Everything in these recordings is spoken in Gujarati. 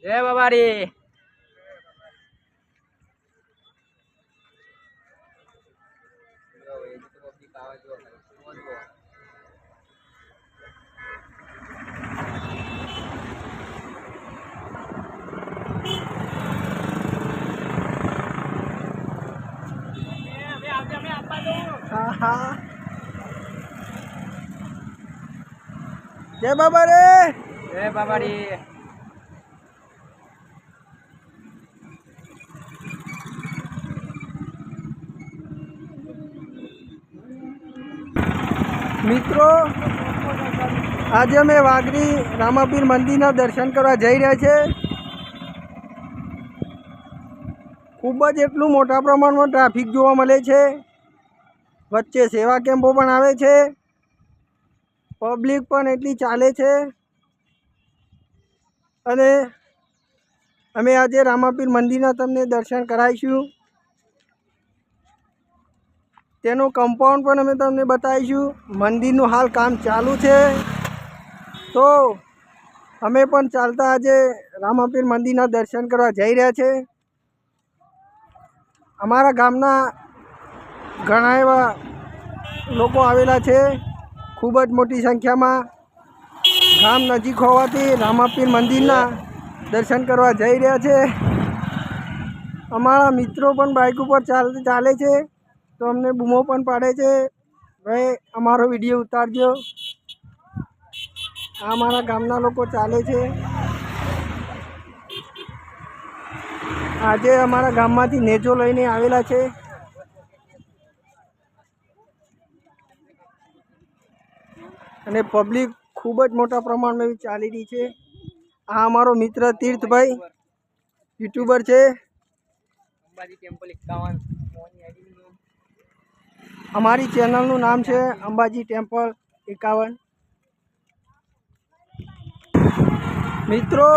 જય બાબારી. જય બાબા રે. જય બાબારી. મિત્રો આજે અમે વાઘરી રામાપીર મંદિરના દર્શન કરવા જઈ રહ્યા છે. ખૂબ જ એટલું મોટા પ્રમાણમાં ટ્રાફિક જોવા મળે છે. વચ્ચે સેવા કેમ્પો પણ આવે છે. પબ્લિક પણ એટલી ચાલે છે. અને અમે આજે રામાપીર મંદિરના તમને દર્શન કરાવીશું. તેનું કમ્પાઉન્ડ પણ અમે તમને બતાવીશું. મંદિરનું હાલ કામ ચાલુ છે. તો અમે પણ ચાલતા આજે રામાપીર મંદિરના દર્શન કરવા જઈ રહ્યા છે. અમારા ગામના ઘણા એવા લોકો આવેલા છે, ખૂબ જ મોટી સંખ્યામાં. ગામ નજીક હોવાથી રામાપીર મંદિરના દર્શન કરવા જઈ રહ્યા છે. અમારા મિત્રો પણ બાઇક ઉપર ચાલે છે, તો અમને બૂમો પણ પાડે છે, ભાઈ અમારો વિડીયો ઉતારજો. આ અમારા ગામના લોકો ચાલે છે. આજે અમારા ગામમાંથી નેજો લઈને આવેલા છે. અને પબ્લિક ખૂબ જ મોટા પ્રમાણમાં એવી ચાલી રહી છે. આ અમારો મિત્ર તીર્થભાઈ યુટ્યુબર છે. અંબાજી ટેમ્પલ 51. અમારી ચેનલનું નામ છે અંબાજી ટેમ્પલ 51. મિત્રો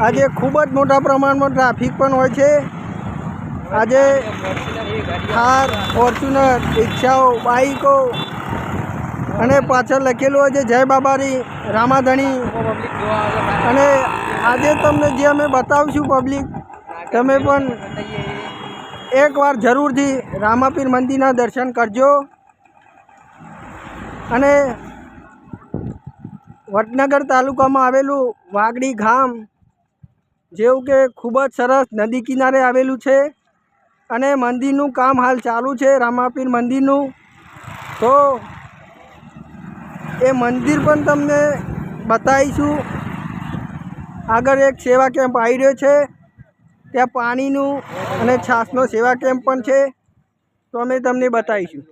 આજે ખૂબ જ મોટા પ્રમાણમાં ટ્રાફિક પણ હોય છે. આજે થાર, ફોર્ચ્યુનર, રિક્ષાઓ, બાઈકો અને પાછળ લખેલું હોય છે જય બાબારી રામાધણી. અને આજે તમને જે અમે બતાવીશું પબ્લિક, તમે પણ એકવાર જરૂરથી રામાપીર મંદિરના દર્શન કરજો. અને વડનગર તાલુકામાં આવેલું વાઘડી ગામ જેવું કે ખૂબ જ સરસ નદી કિનારે આવેલું છે. અને મંદિરનું કામ હાલ ચાલુ છે, રામાપીર મંદિરનું. તો એ મંદિર પણ તમને બતાવીશું. આગળ એક સેવા કેમ્પ આવી રહ્યો છે, ત્યાં પાણીનું અને છાશનો સેવા કેમ્પ પણ છે, તો અમે તમને બતાવીશું.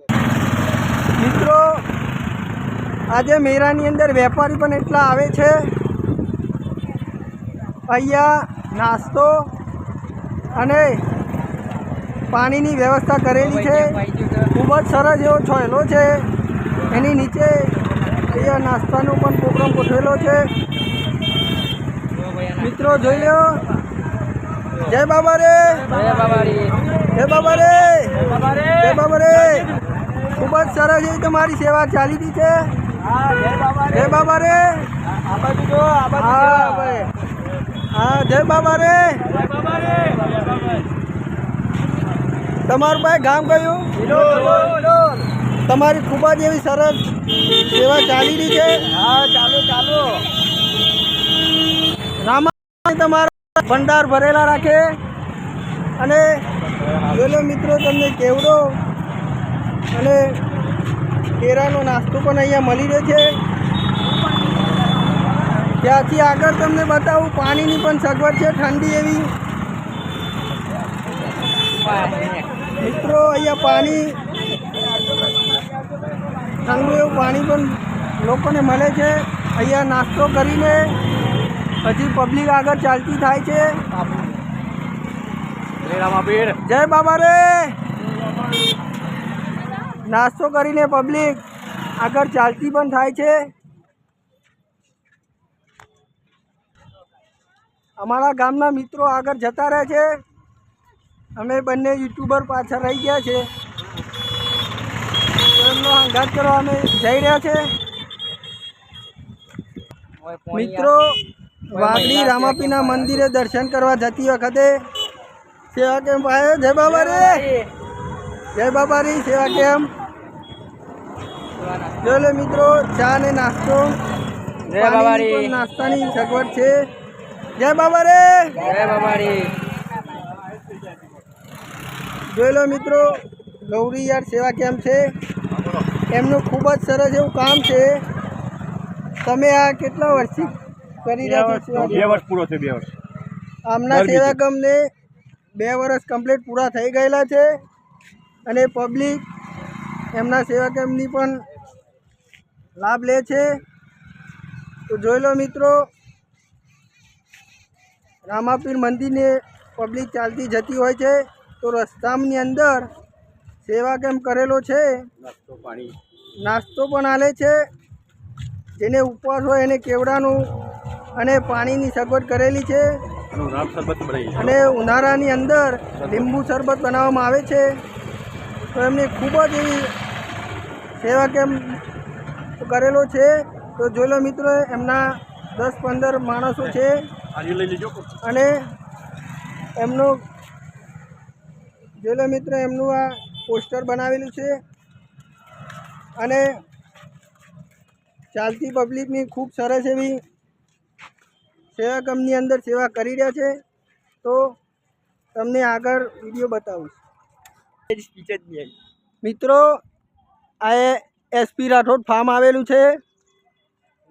મિત્રો આજે મેળાની અંદર વેપારી પણ એટલા આવે છે. અહીંયા નાસ્તો અને પાણીની વ્યવસ્થા કરેલી છે. ખૂબ જ સરસ એવો છોયલો છે. એની નીચે અહીંયા નાસ્તાનો પણ પ્રોગ્રામ ગોઠવેલો છે. મિત્રો જોઈ લો. જય બાબા રે. જય બાબારી. જય બાબા રે. જય બાબા રે. ખૂબ જ સરસ એવી તમારી સેવા ચાલી રહી છે. જય બાબા રે. હા જય બાબા રે. તમારું ભાઈ ગામ કયું? તમારી ખૂબ જ એવી સરસ સેવા ચાલી રહી છે. હા ચાલુ. રામા તમારા ભંડાર ભરેલા રાખે. અને જોલો મિત્રો તમને કેવડો અને કેરાનો નાસ્તો પણ અહીંયા મળી રહે છે. ત્યાંથી આગળ તમને બતાવું પાણીની પણ સગવડ છે, ઠંડી એવી. મિત્રો અહીંયા પાણી, ઠંડુ એવું પાણી પણ લોકોને મળે છે. અહીંયા નાસ્તો કરીને હજી પબ્લિક આગળ ચાલતી થાય છે. જય બાબા રે. નાસ્તો કરીને પબ્લિક આગળ ચાલતી પણ થાય છે. અમારા ગામના મિત્રો આગળ જતા રહે છે. અમે બંને યુટ્યુબર પાછળ રહી ગયા છે. એમનો અંગાત કરવા અમે જઈ રહ્યા છે મિત્રો. વાગડી રામાપીના મંદિરે દર્શન કરવા જતી વખતે સેવા કેમ્પ આવ્યો. જય બાબા રે, જય બાબા રી. સેવા કેમ્પ જો લે મિત્રો, ચા ને નાસ્તો, જય બાબારી. પાણીની પણ નાસ્તાની સગવડ છે. જય બાબા રે, જય બાબારી. જોઈ લો મિત્રો, ગૌરી યાર સેવા કેમ્પ છે. એમનું ખૂબ જ સરસ એવું કામ છે. તમે આ કેટલા વર્ષથી કરી રહ્યા છો? 2 વર્ષ પૂરો છે. 2 વર્ષ આમના સેવા કેમ્પને 2 વર્ષ કમ્પ્લીટ પૂરા થઈ ગયેલા છે અને પબ્લિક એમના સેવા કેમ્પની પણ લાભ લે છે. તો જોઈ લો મિત્રો, રામાપીર મંદિરને પબ્લિક ચાલતી જતી હોય છે તો રસ્તાની અંદર સેવા કેમ્પ કરેલો છે. નાસ્તો પણ આલે છે. જેને ઉપવાસ હોય એને કેવડાનું અને પાણીની સગવડ કરેલી છે. અને ઉનાળાની અંદર લીંબુ શરબત બનાવવામાં આવે છે. તો એમને ખૂબ જ એવી સેવા કેમ્પ કરેલો છે. તો જોઈ લો મિત્રો, એમના 10-15 માણસો છે અને એમનો જોઈ લો મિત્રો, એમનું આ પોસ્ટર બનાવેલું છે અને ચાલતી પબ્લિકની ખૂબ સરસ એવી સેવા કેમ્પની અંદર સેવા કરી રહ્યા છે. તો તમને આગળ વિડીયો બતાવું મિત્રો. આ એસપી રાઠોડ ફાર્મ આવેલું છે.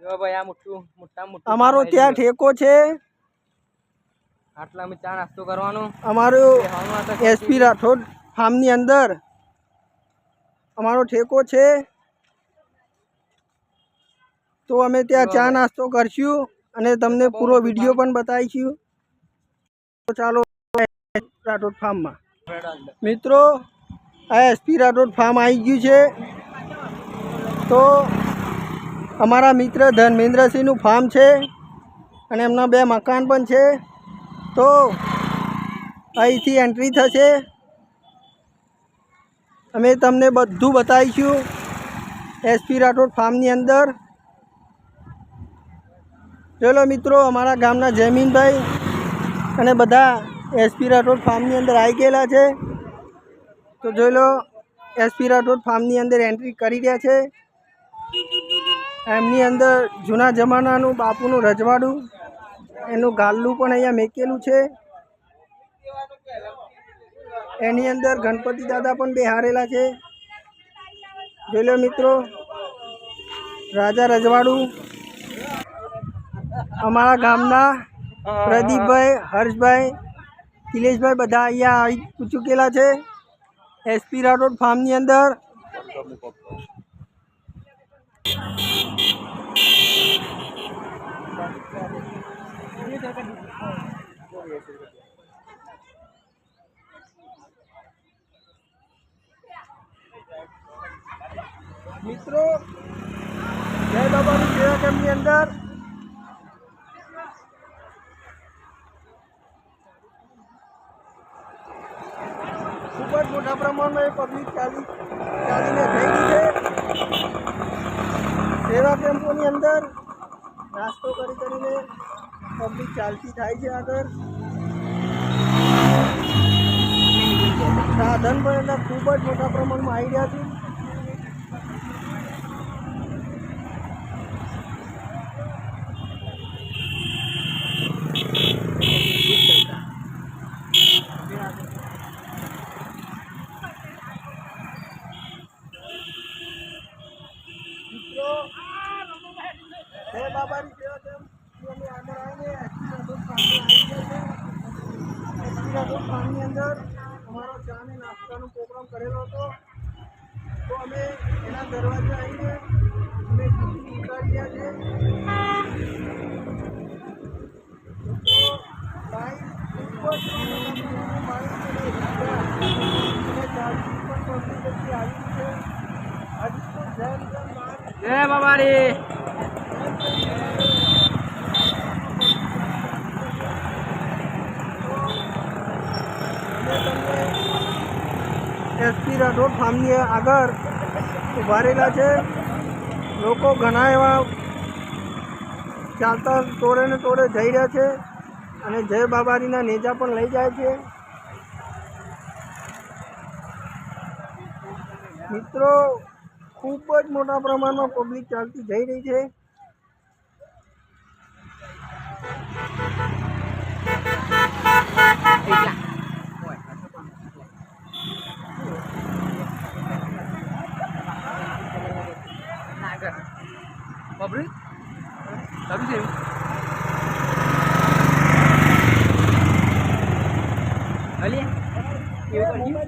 જો ભાઈ આ મોટા અમારો ત્યાં ઠેકો છે. આટલા અમે ચા નાસ્તો કરવાનો. અમારો એસપી રાઠોડ ફાર્મની અંદર અમારો ઠેકો છે. તો અમે ત્યાં ચા નાસ્તો કરશું અને તમને પૂરો વિડીયો પણ બતાવીશું. તો ચાલો રાઠોડ ફાર્મમાં. મિત્રો, આ એસપી રાઠોડ ફાર્મ આવી ગયું છે. તો અમારા મિત્ર ધર્મેન્દ્રસિંહનું ફાર્મ છે અને એમના 2 મકાન પણ છે. તો અહીંથી એન્ટ્રી થશે. અમે તમને બધું બતાવીશું એસપી રાઠોડ ફાર્મની અંદર. ચલો મિત્રો, અમારા ગામના જયમીનભાઈ અને બધા એસપી રાઠોડ ફાર્મની અંદર આવી ગયેલા છે. તો જોઈ લો, એસપી રાઠોડ ફાર્મની અંદર એન્ટ્રી કરી રહ્યા છે. એમની અંદર જૂના જમાનાનું બાપુનું રજવાડું, એનું ગાલ્લું પણ અહીંયા મેકેલું છે. એની અંદર ગણપતિ દાદા પણ બેહારેલા છે. જોઈ લો મિત્રો, રાજા રજવાડું. અમારા ગામના પ્રદીપભાઈ, હર્ષભાઈ, કિલેશભાઈ બધા અહીંયા આવી ચૂકેલા છે એસપી રાઠોડ ફાર્મની અંદર. મિત્રો, જય બાબાની સેવા કેમ્પની અંદર ખૂબ જ મોટા પ્રમાણમાં પબ્લિક ચાલીને થઈ ગઈ છે. સેવા કેમ્પોની અંદર નાસ્તો કરીને પબ્લિક ચાલતી થાય છે. આગળ સાધન પણ એના ખૂબ જ મોટા પ્રમાણમાં આવી રહ્યા છે. જય બાબાની સેવા કેમ્પની આગળ આવીને એસપી રાઠોડ ફાર્મની અંદર અમારો ચા ને નાસ્તાનો પ્રોગ્રામ કરેલો હતો. તો અમે એના દરવાજે આવીને અમે શૂટિંગ ઉતારી રહ્યા છે. તો ભાઈ ખૂબ જ જય બાબારી. એસપી રાઠોડ ફાર્મની આગળ ઉભા રહેલા છે. લોકો ઘણા એવા ચાલતા ટોળે ને ટોળે જઈ રહ્યા છે અને જય બાબારીના નેજા પણ લઈ જાય છે. મિત્રો ખૂબ જ મોટા પ્રમાણમાં પબ્લિક ચાલતી જઈ રહી છે. બાબરી સારું છે અલી એવું કરજો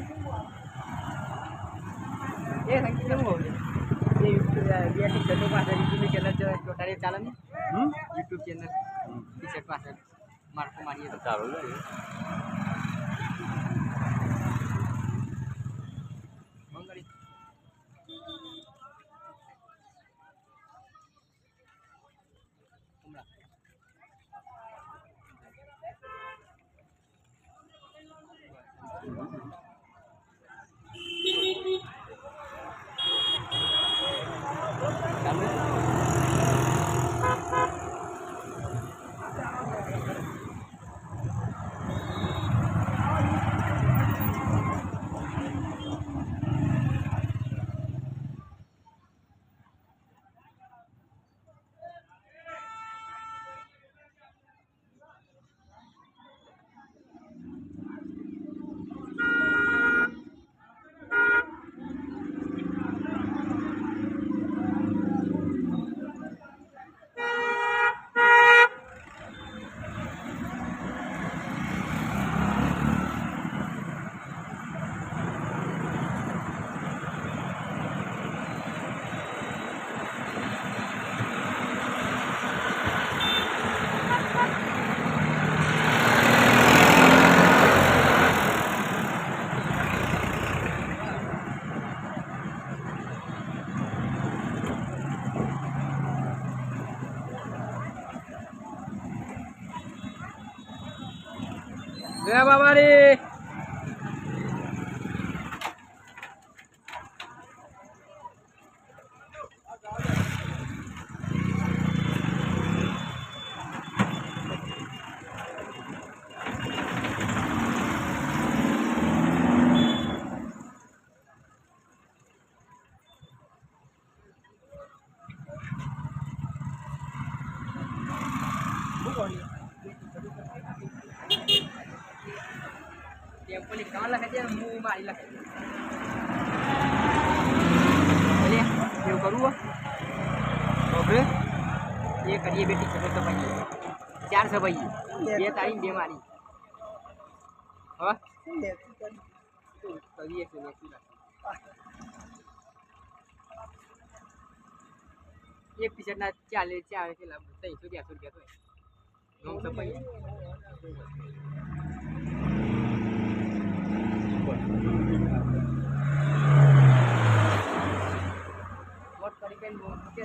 એ સંગીત કેવું હોય એ યુટ્યુબ ચેનલ પાસે યુટ્યુબ ચેનલ ટોટલી ચાલે ને યુટ્યુબ ચેનલ ટી-શર્ટ પાસે મારકો મારીએ તો ચાલો મંગળી જય બાબારી टेम्पल कहाँ लगे थे मुँह मारी लगे बोलिए ये करूँ ओके ये करिए बेटी चलो तो भाई 400 भाई ये तारीख दे मारी हाँ करिए एक टी-शर्ट ना 40 के लाभ 300 रुपया तो है सब भाई बहुत करीबन के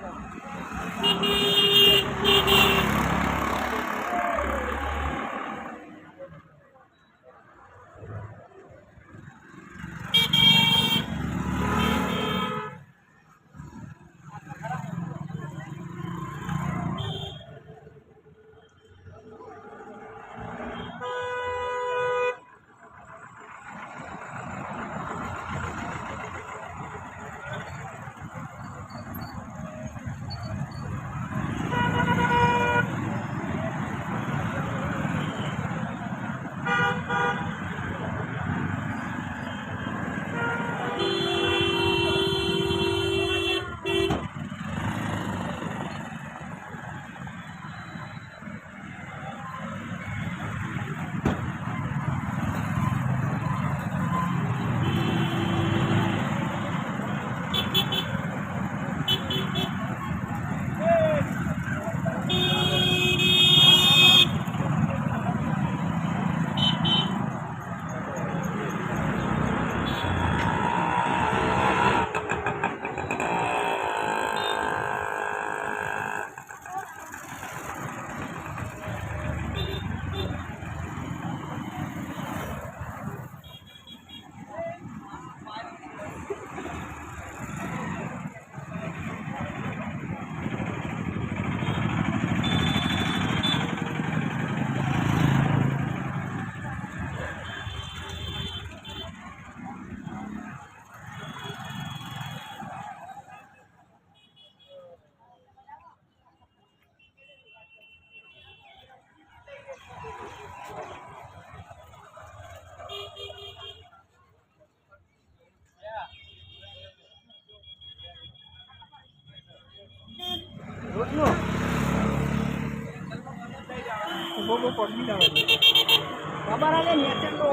બહુ પગી ના હોય ખબર આવે નેચર નો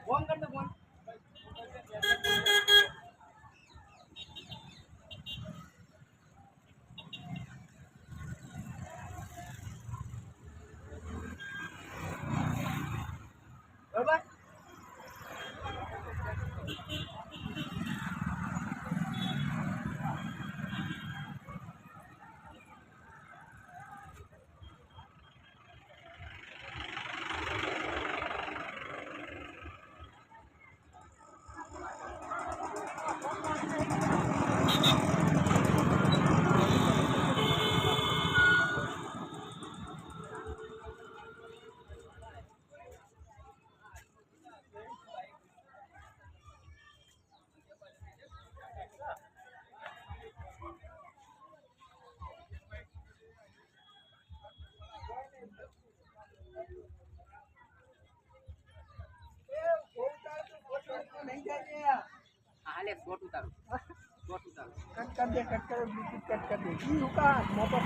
ફોન કર દો ફોન બરોબર નહીં જાય હાલે ફોટો ઉતારો ફોટો ઉતારો કટ કર દે બ્લૂટૂથ કટ કર દે ઈ હુકા મોટો